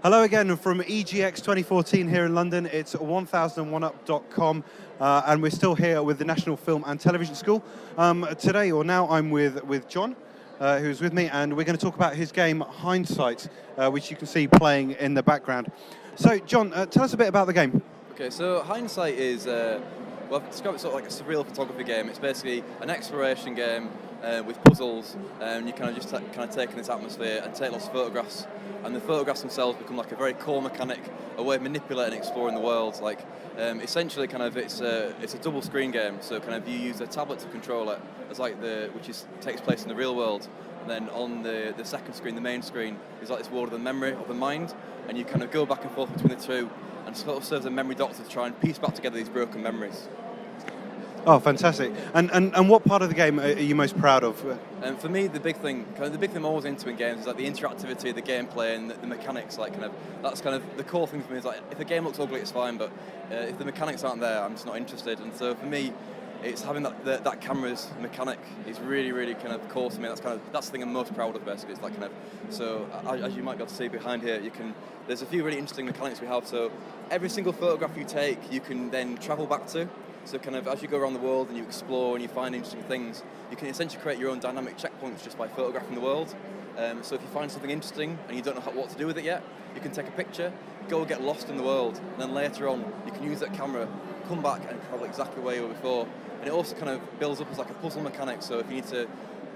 Hello again from EGX 2014 here in London. It's 1001up.com and we're still here with the National Film and Television School. Today, or now, I'm with Jon, who's with me, and we're going to talk about his game Hindsight, which you can see playing in the background. So, Jon, tell us a bit about the game. Okay, so Hindsight is, well, I've described it sort of like a surreal photography game. It's basically an exploration game with puzzles, and you kind of just kind of take in this atmosphere and take lots of photographs. And the photographs themselves become like a very core mechanic, a way of manipulating and exploring the world. Like, essentially, kind of, it's a double screen game. So, kind of, you use a tablet to control it, as like takes place in the real world. And then on the second screen, the main screen, is like this world of the memory of the mind, and you kind of go back and forth between the two, and sort of serves as a memory doctor to try and piece back together these broken memories. Oh, fantastic! And what part of the game are you most proud of? For me, the big thing I'm always into in games is like the interactivity, the gameplay, and the mechanics. Like, that's kind of the core thing for me. Is like, if a game looks ugly, it's fine, but if the mechanics aren't there, I'm just not interested. And so for me, it's having that camera's mechanic is really, really kind of core to me. That's the thing I'm most proud of, basically. It's like kind of, so as you might be able to see behind here, there's a few really interesting mechanics we have. So every single photograph you take, you can then travel back to. So kind of as you go around the world and you explore and you find interesting things, you can essentially create your own dynamic checkpoints just by photographing the world. So if you find something interesting and you don't know what to do with it yet, you can take a picture, go get lost in the world, and then later on you can use that camera, come back and travel exactly where you were before. And it also kind of builds up as like a puzzle mechanic, so if you need to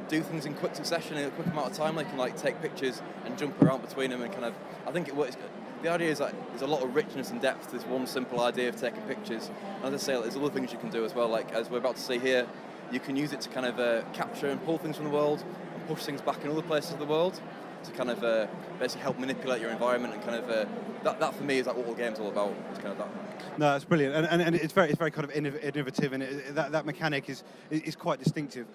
do things in quick succession in a quick amount of time, like you can like take pictures and jump around between them, and kind of, I think it works. The idea is that there's a lot of richness and depth to this one simple idea of taking pictures. And as I say, there's other things you can do as well, like as we're about to see here, you can use it to kind of capture and pull things from the world and push things back in other places of the world to kind of basically help manipulate your environment, and kind of that for me is like what all the game's all about. It's kind of that. No, it's brilliant, and it's very kind of innovative, and that mechanic is quite distinctive.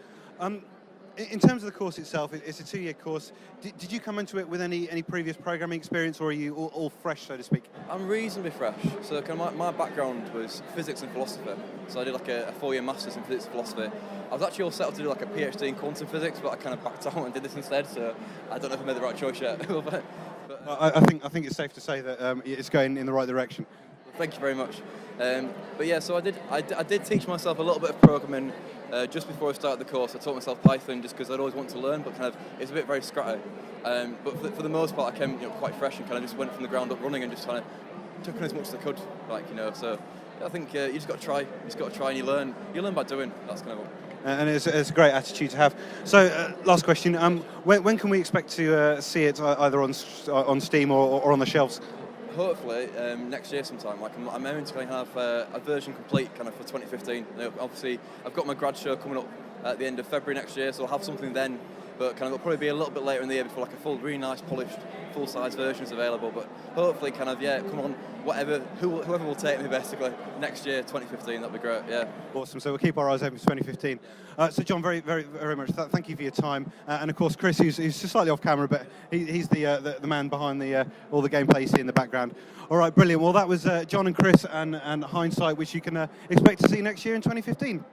In terms of the course itself, it's a 2-year course. Did you come into it with any previous programming experience, or are you all fresh, so to speak? I'm reasonably fresh. So kind of my background was physics and philosophy. So I did like a 4-year master's in physics and philosophy. I was actually all set up to do like a PhD in quantum physics, but I kind of backed out and did this instead. So I don't know if I made the right choice yet. I think it's safe to say that it's going in the right direction. Thank you very much. But yeah, so I did teach myself a little bit of programming just before I started the course. I taught myself Python just because I'd always wanted to learn, but kind of it's a bit very scratty. But for the most part, I came quite fresh and kind of just went from the ground up running and just kind of took in as much as I could, So I think you just got to try. You just got to try and you learn. You learn by doing. That's kind of. And it's a great attitude to have. So, last question: when can we expect to see it either on Steam or on the shelves? Hopefully next year sometime. Like I'm aiming to kind of have a version complete kind of for 2015. Obviously, I've got my grad show coming up at the end of February next year, so I'll have something then. But kind of it'll probably be a little bit later in the year before like a full, really nice, polished, full-size version is available. But hopefully, kind of come on, whoever will take me basically next year, 2015. That'd be great. Yeah. Awesome. So we'll keep our eyes open for 2015. So Jon, very, very, very much thank you for your time. And of course, Chris, who's just slightly off camera, but he's the man behind all the gameplay you see in the background. All right, brilliant. Well, that was Jon and Chris and Hindsight, which you can expect to see next year in 2015.